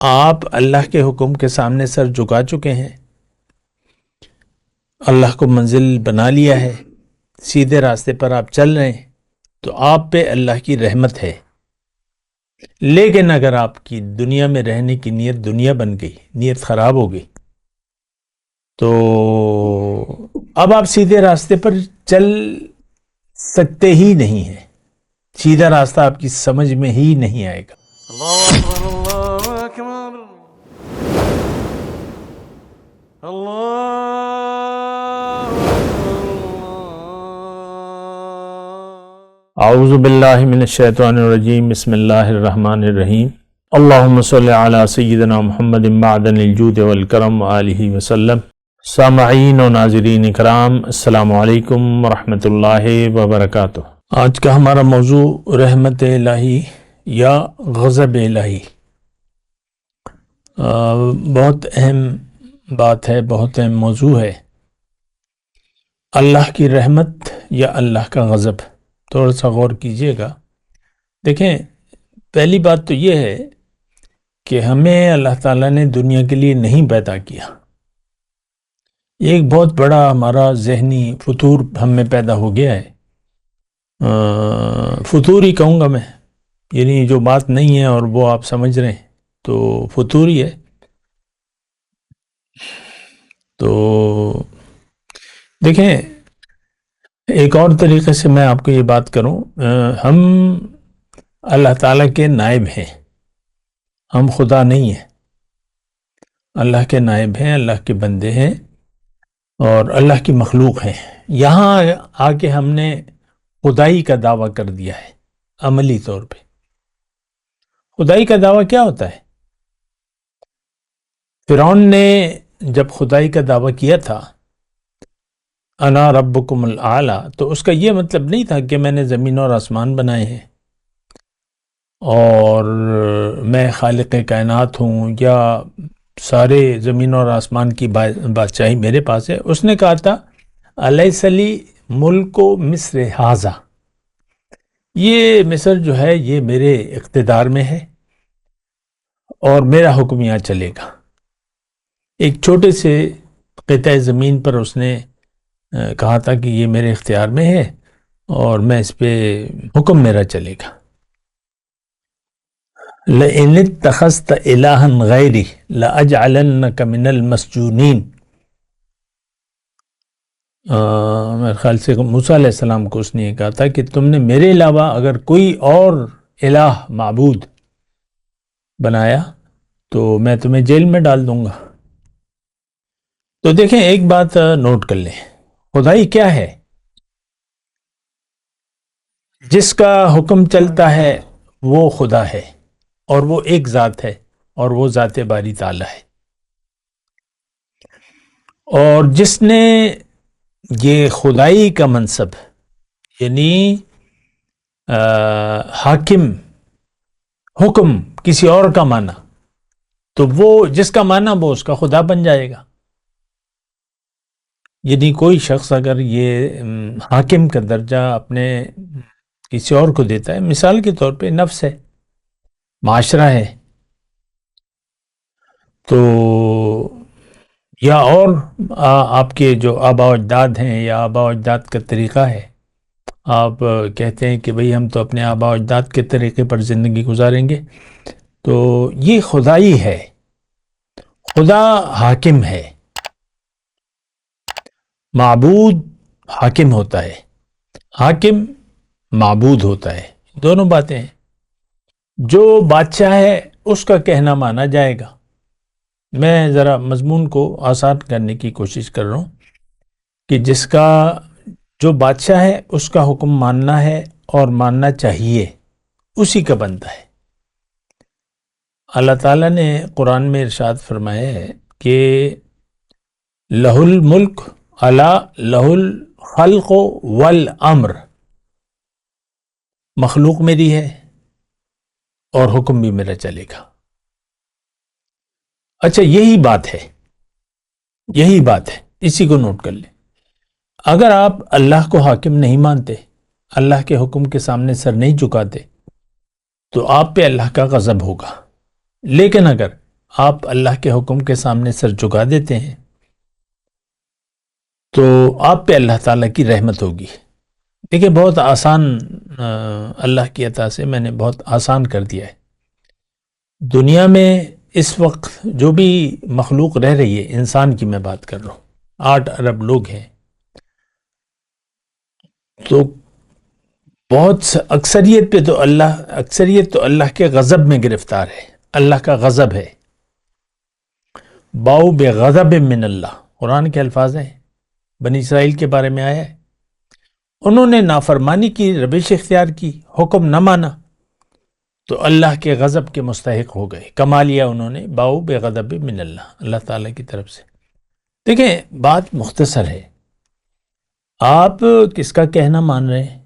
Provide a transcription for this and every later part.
آپ اللہ کے حکم کے سامنے سر جھکا چکے ہیں، اللہ کو منزل بنا لیا ہے، سیدھے راستے پر آپ چل رہے ہیں، تو آپ پہ اللہ کی رحمت ہے۔ لیکن اگر آپ کی دنیا میں رہنے کی نیت دنیا بن گئی، نیت خراب ہو گئی، تو اب آپ سیدھے راستے پر چل سکتے ہی نہیں ہیں، سیدھا راستہ آپ کی سمجھ میں ہی نہیں آئے گا۔ اللہ اکبر اللہ اکبر اللہ اعوذ باللہ من الشیطان الرجیم، بسم اللہ الرحمن الرحیم۔ اللہم صلی علی سیدنا محمد معدن الجود والکرم وآلہ وسلم۔ سامعین و ناظرین کرام، السلام علیکم ورحمۃ اللہ وبرکاتہ۔ آج کا ہمارا موضوع رحمت الہی یا غضب الہی۔ بہت اہم بات ہے، بہت اہم موضوع ہے، اللہ کی رحمت یا اللہ کا غضب۔ تھوڑا سا غور کیجئے گا۔ دیکھیں، پہلی بات تو یہ ہے کہ ہمیں اللہ تعالیٰ نے دنیا کے لیے نہیں پیدا کیا۔ یہ ایک بہت بڑا ہمارا ذہنی فطور ہم میں پیدا ہو گیا ہے، فطور ہی کہوں گا میں، یعنی جو بات نہیں ہے اور وہ آپ سمجھ رہے ہیں تو فطور ہی ہے۔ تو دیکھیں، ایک اور طریقے سے میں آپ کو یہ بات کروں، ہم اللہ تعالیٰ کے نائب ہیں، ہم خدا نہیں ہیں، اللہ کے نائب ہیں، اللہ کے بندے ہیں اور اللہ کی مخلوق ہیں۔ یہاں آ کے ہم نے خدائی کا دعویٰ کر دیا ہے عملی طور پہ۔ خدائی کا دعویٰ کیا ہوتا ہے؟ فرعون نے جب خدائی کا دعویٰ کیا تھا، انا ربکم الاعلی، تو اس کا یہ مطلب نہیں تھا کہ میں نے زمین اور آسمان بنائے ہیں اور میں خالق کائنات ہوں یا سارے زمین اور آسمان کی بادشاہی میرے پاس ہے۔ اس نے کہا تھا الیس لی ملک مصر ھذا، یہ مصر جو ہے یہ میرے اقتدار میں ہے اور میرا حکم یہاں چلے گا۔ ایک چھوٹے سے قطع زمین پر اس نے کہا تھا کہ یہ میرے اختیار میں ہے اور میں اس پہ حکم میرا چلے گا۔ لئن اتخذت الہا غیری لاجعلنک من المسجونین، میرے خیال سے موسیٰ علیہ السلام کو اس نے یہ کہا تھا کہ تم نے میرے علاوہ اگر کوئی اور الہ معبود بنایا تو میں تمہیں جیل میں ڈال دوں گا۔ تو دیکھیں، ایک بات نوٹ کر لیں، خدائی کیا ہے؟ جس کا حکم چلتا ہے وہ خدا ہے اور وہ ایک ذات ہے اور وہ ذات باری تعالی ہے۔ اور جس نے یہ خدائی کا منصب، یعنی حاکم، حکم کسی اور کا مانا، تو وہ جس کا مانا وہ اس کا خدا بن جائے گا۔ یعنی کوئی شخص اگر یہ حاکم کا درجہ اپنے کسی اور کو دیتا ہے، مثال کے طور پہ نفس ہے، معاشرہ ہے، تو یا اور آپ کے جو آباء و اجداد ہیں یا آباء و اجداد کا طریقہ ہے، آپ کہتے ہیں کہ بھئی ہم تو اپنے آباء و اجداد کے طریقے پر زندگی گزاریں گے، تو یہ خدائی ہے۔ خدا حاکم ہے، معبود حاکم ہوتا ہے، حاکم معبود ہوتا ہے، دونوں باتیں ہیں۔ جو بادشاہ ہے اس کا کہنا مانا جائے گا۔ میں ذرا مضمون کو آسان کرنے کی کوشش کر رہا ہوں کہ جس کا جو بادشاہ ہے اس کا حکم ماننا ہے اور ماننا چاہیے، اسی کا بنتا ہے۔ اللہ تعالیٰ نے قرآن میں ارشاد فرمایا ہے کہ لہ الملک الا لہ الخلق والامر، مخلوق میری ہے اور حکم بھی میرا چلے گا۔ اچھا، یہی بات ہے، یہی بات ہے، اسی کو نوٹ کر لیں۔ اگر آپ اللہ کو حاکم نہیں مانتے، اللہ کے حکم کے سامنے سر نہیں جھکاتے، تو آپ پہ اللہ کا غضب ہوگا۔ لیکن اگر آپ اللہ کے حکم کے سامنے سر جھکا دیتے ہیں تو آپ پہ اللہ تعالیٰ کی رحمت ہوگی۔ دیکھیں بہت آسان، اللہ کی عطا سے میں نے بہت آسان کر دیا ہے۔ دنیا میں اس وقت جو بھی مخلوق رہ رہی ہے، انسان کی میں بات کر رہا ہوں، 8 ارب لوگ ہیں، تو بہت اکثریت تو اللہ کے غضب میں گرفتار ہے۔ اللہ کا غضب ہے، باؤ بے غضب من اللہ، قرآن کے الفاظ ہیں، بنی اسرائیل کے بارے میں آیا ہے۔ انہوں نے نافرمانی کی، روش اختیار کی، حکم نہ مانا تو اللہ کے غضب کے مستحق ہو گئے، کما لیا انہوں نے، باؤ بے غضب من اللہ، اللہ تعالیٰ کی طرف سے۔ دیکھیں بات مختصر ہے، آپ کس کا کہنا مان رہے ہیں،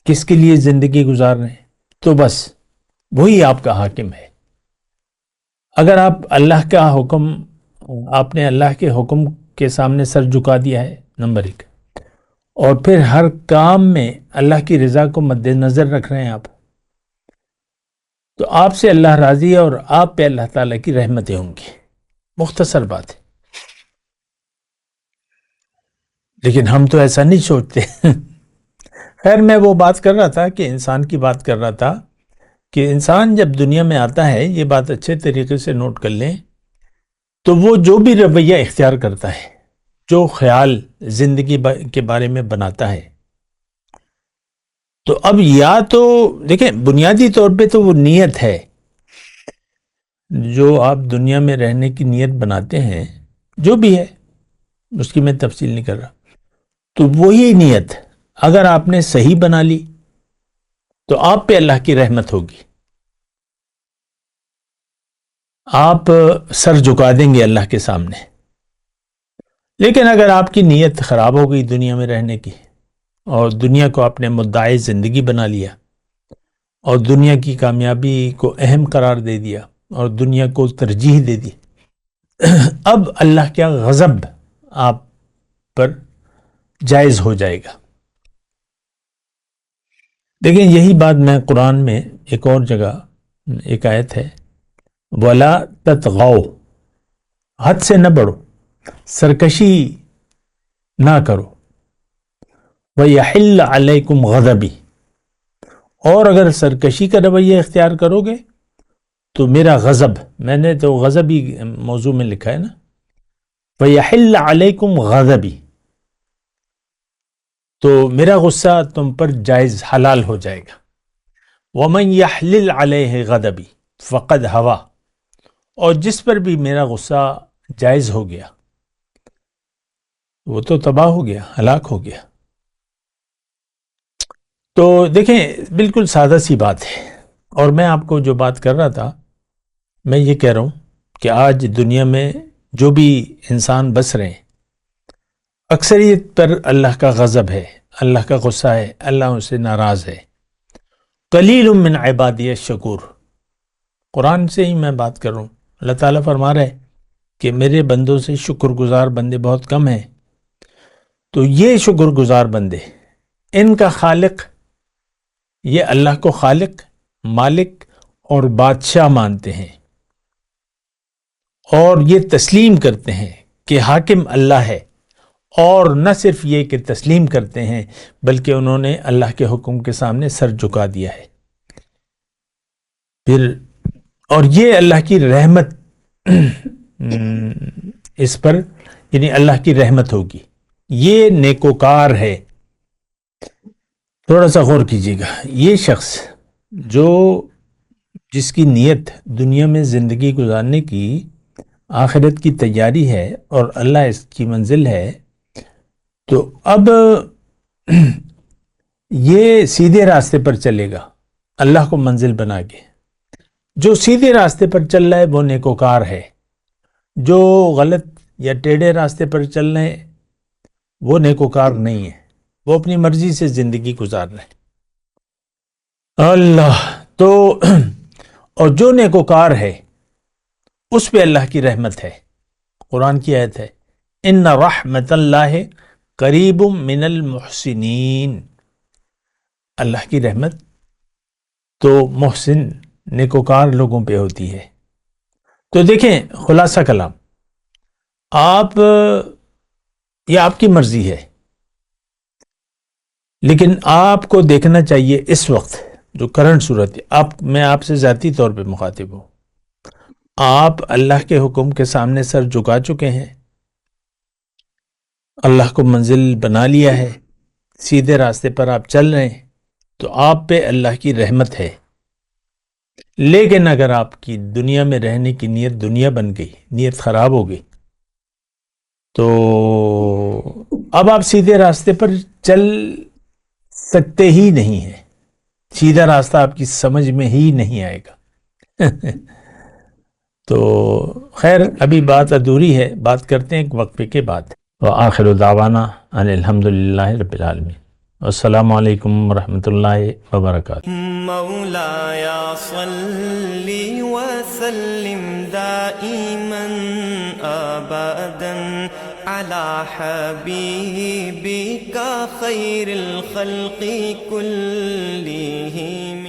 کس کے لیے زندگی گزار رہے ہیں، تو بس وہی آپ کا حاکم ہے۔ اگر آپ نے اللہ کے حکم کے سامنے سر جھکا دیا ہے، نمبر 1، اور پھر ہر کام میں اللہ کی رضا کو مد نظر رکھ رہے ہیں آپ، تو آپ سے اللہ راضی ہے اور آپ پہ اللہ تعالیٰ کی رحمتیں ہوں گی۔ مختصر بات ہے، لیکن ہم تو ایسا نہیں سوچتے۔ خیر میں وہ بات کر رہا تھا کہ انسان کی بات کر رہا تھا کہ انسان جب دنیا میں آتا ہے، یہ بات اچھے طریقے سے نوٹ کر لیں، تو وہ جو بھی رویہ اختیار کرتا ہے، جو خیال زندگی کے بارے میں بناتا ہے، تو اب یا تو دیکھیں بنیادی طور پہ تو وہ نیت ہے، جو آپ دنیا میں رہنے کی نیت بناتے ہیں، جو بھی ہے اس کی میں تفصیل نہیں کر رہا، تو وہی نیت اگر آپ نے صحیح بنا لی تو آپ پہ اللہ کی رحمت ہوگی، آپ سر جھکا دیں گے اللہ کے سامنے۔ لیکن اگر آپ کی نیت خراب ہو گئی دنیا میں رہنے کی، اور دنیا کو آپ نے مدعی زندگی بنا لیا، اور دنیا کی کامیابی کو اہم قرار دے دیا، اور دنیا کو ترجیح دے دی، اب اللہ کا غضب آپ پر جائز ہو جائے گا۔ دیکھیں یہی بات میں قرآن میں ایک اور جگہ ایک آیت ہے، وَلَا تَطْغَوْا، حد سے نہ بڑھو، سرکشی نہ کرو، وَيَحِلَّ عَلَيْكُمْ غَضَبِي، اور اگر سرکشی کا رویہ اختیار کرو گے تو میرا غضب، میں نے تو غضب ہی موضوع میں لکھا ہے نا، وَيَحِلَّ عَلَيْكُمْ غَضَبِي، تو میرا غصہ تم پر جائز حلال ہو جائے گا۔ وَمَنْ يَحْلِلْ عَلَيْهِ غَضَبِي فَقَدْ هَوَى، اور جس پر بھی میرا غصہ جائز ہو گیا وہ تو تباہ ہو گیا، ہلاک ہو گیا۔ تو دیکھیں بالکل سادہ سی بات ہے، اور میں آپ کو جو بات کر رہا تھا، میں یہ کہہ رہا ہوں کہ آج دنیا میں جو بھی انسان بس رہے ہیں، اکثریت پر اللہ کا غضب ہے، اللہ کا غصہ ہے، اللہ ان سے ناراض ہے۔ قلیل من عبادی الشکور، قرآن سے ہی میں بات کر رہا ہوں، اللہ تعالیٰ فرما رہا ہے کہ میرے بندوں سے شکر گزار بندے بہت کم ہیں۔ تو یہ شکر گزار بندے، ان کا خالق، یہ اللہ کو خالق، مالک اور بادشاہ مانتے ہیں، اور یہ تسلیم کرتے ہیں کہ حاکم اللہ ہے، اور نہ صرف یہ کہ تسلیم کرتے ہیں بلکہ انہوں نے اللہ کے حکم کے سامنے سر جھکا دیا ہے۔ پھر اور یہ اللہ کی رحمت اس پر، یعنی اللہ کی رحمت ہوگی، یہ نیکوکار ہے۔ تھوڑا سا غور کیجیے گا، یہ شخص جس کی نیت دنیا میں زندگی گزارنے کی، آخرت کی تیاری ہے اور اللہ اس کی منزل ہے، تو اب یہ سیدھے راستے پر چلے گا اللہ کو منزل بنا کے۔ جو سیدھے راستے پر چل رہا ہے وہ نیکوکار ہے، جو غلط یا ٹیڑھے راستے پر چل رہے ہیں وہ نیکوکار نہیں ہے، وہ اپنی مرضی سے زندگی گزار رہے ہیں۔ اللہ تو اور جو نیکوکار ہے اس پہ اللہ کی رحمت ہے۔ قرآن کی آیت ہے، ان رحمت اللہ قریب من المحسنین، اللہ کی رحمت تو محسن نیکوکار لوگوں پہ ہوتی ہے۔ تو دیکھیں خلاصہ کلام، آپ یہ آپ کی مرضی ہے، لیکن آپ کو دیکھنا چاہیے اس وقت جو کرنٹ صورت ہے. میں آپ سے ذاتی طور پہ مخاطب ہوں. آپ اللہ کے حکم کے سامنے سر جھکا چکے ہیں، اللہ کو منزل بنا لیا ہے، سیدھے راستے پر آپ چل رہے ہیں، تو آپ پہ اللہ کی رحمت ہے. لیکن اگر آپ کی دنیا میں رہنے کی نیت دنیا بن گئی، نیت خراب ہو گئی، تو اب آپ سیدھے راستے پر چل سکتے ہی نہیں ہیں. سیدھا راستہ آپ کی سمجھ میں ہی نہیں آئے گا. تو خیر ابھی بات ادھوری ہے، بات کرتے ہیں ایک وقفے کے بعد. وآخر دعوانا ان الحمدللہ رب العالمین. السلام علیکم ورحمۃ اللہ وبرکاتہ. مولاي صل وسلم دائما ابدا على حبيبك خير الخلق كلهم.